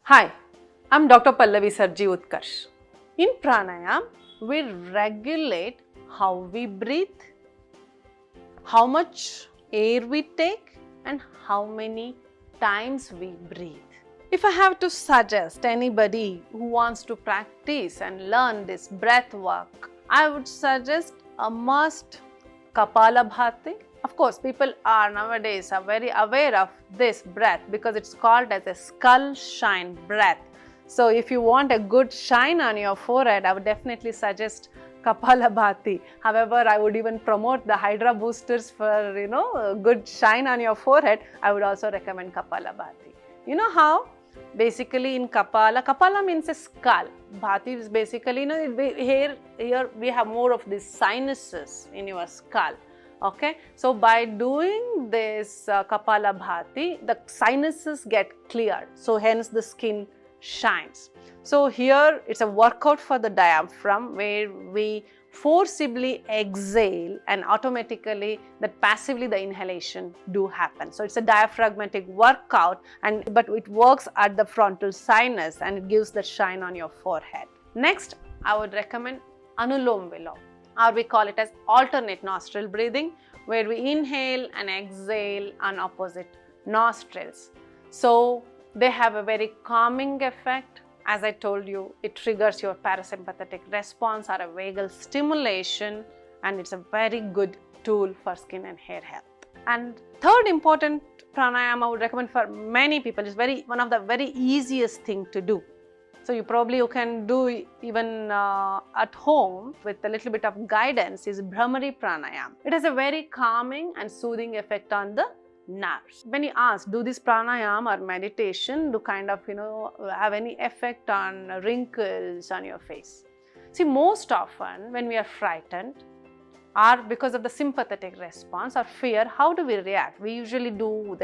Hi, I'm Dr. Pallavi Sarji Utkarsh. In Pranayama, we regulate how we breathe, how much air we take, and how many times we breathe. If I have to suggest anybody who wants to practice and learn this breath work, I would suggest a must Kapalabhati. Of course, people are nowadays very aware of this breath because it's called as a skull shine breath. So if you want a good shine on your forehead, I would definitely suggest Kapalabhati. However, I would even promote the Hydra boosters for a good shine on your forehead. I would also recommend Kapalabhati. You know how? Basically in Kapala means a skull. Bhati is basically, here we have more of these sinuses in your skull. Okay, so by doing this Kapala Bhati, the sinuses get cleared, so hence the skin shines. So here it's a workout for the diaphragm where we forcibly exhale and automatically that passively the inhalation do happen. So it's a diaphragmatic workout, but it works at the frontal sinus and it gives the shine on your forehead. Next, I would recommend Anulom Vilom, or we call it as alternate nostril breathing, where we inhale and exhale on opposite nostrils. So they have a very calming effect. As I told you, it triggers your parasympathetic response or a vagal stimulation, and it's a very good tool for skin and hair health. And third important pranayama I would recommend for many people is one of the very easiest thing to do. So you can do even at home with a little bit of guidance is Bhramari Pranayama. It has a very calming and soothing effect on the nerves. When you ask, do this pranayama or meditation do kind of have any effect on wrinkles on your face? See, most often when we are frightened or because of the sympathetic response or fear, how do we react? We usually do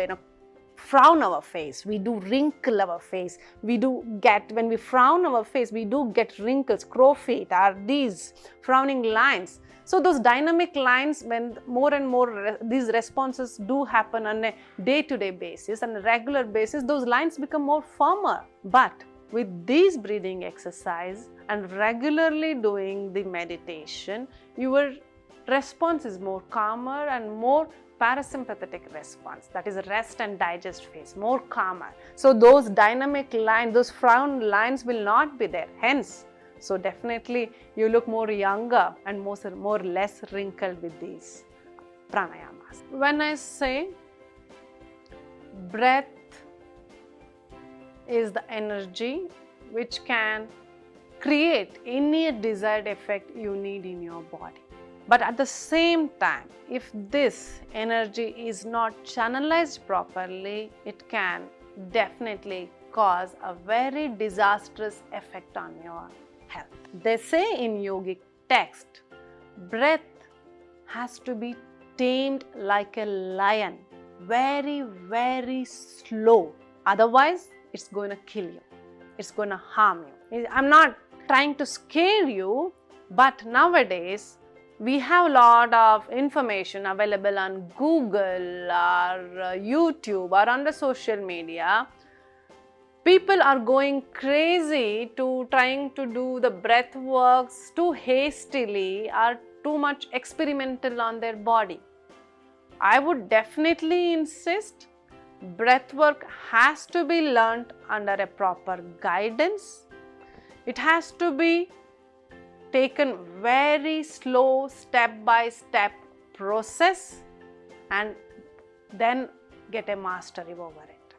frown our face, we do wrinkle our face, when we frown our face, we do get wrinkles, crow feet are these frowning lines. So those dynamic lines, when more and more these responses do happen on a day-to-day basis and a regular basis, those lines become more firmer. But with these breathing exercise and regularly doing the meditation, your response is more calmer and more parasympathetic response, that is rest and digest phase, more calmer. So those dynamic lines, those frown lines will not be there. Hence, so definitely you look more younger and more less wrinkled with these pranayamas. When I say breath is the energy which can create any desired effect you need in your body. But at the same time, if this energy is not channelized properly, it can definitely cause a very disastrous effect on your health. They say in yogic text, breath has to be tamed like a lion, very, very slow. Otherwise, it's going to kill you. It's going to harm you. I'm not trying to scare you, but nowadays, we have a lot of information available on Google or YouTube or on the social media. People are going crazy to trying to do the breath works too hastily or too much experimental on their body. I would definitely insist breath work has to be learnt under a proper guidance. It has to be taken very slow step-by-step process and then get a mastery over it.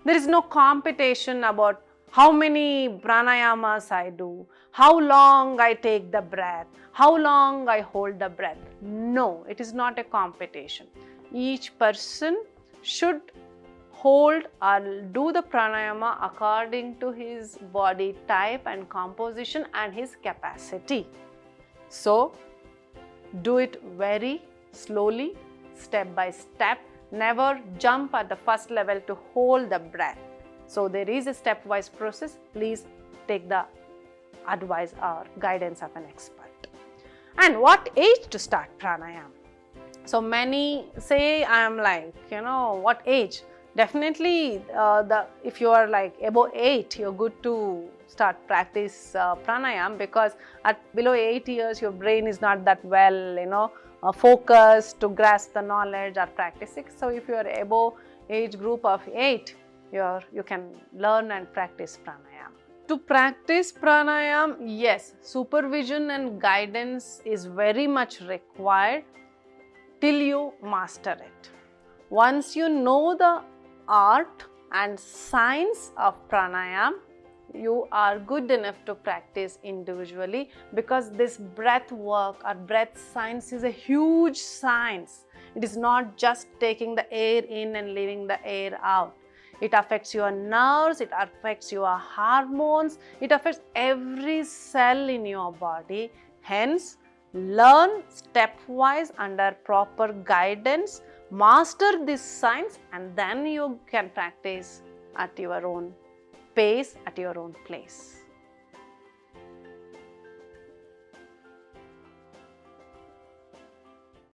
There is no competition about how many pranayamas I do, how long I take the breath, how long I hold the breath. No, it is not a competition. Each person should hold or do the pranayama according to his body type and composition and his capacity. So, do it very slowly, step by step. Never jump at the first level to hold the breath. So, there is a stepwise process. Please take the advice or guidance of an expert. And what age to start pranayama? So, many say I am like, what age? Definitely, if you are like above 8, you're good to start practice pranayam, because at below 8 years your brain is not that well, focused to grasp the knowledge or practice it. So if you are above age group of 8, you can learn and practice pranayam. To practice pranayam, yes, supervision and guidance is very much required till you master it. Once you know the art and science of pranayam, you are good enough to practice individually, because this breath work or breath science is a huge science. It is not just taking the air in and leaving the air out. It affects your nerves, it affects your hormones, it affects every cell in your body. Hence, learn stepwise under proper guidance, master this science, and then you can practice at your own pace, at your own place.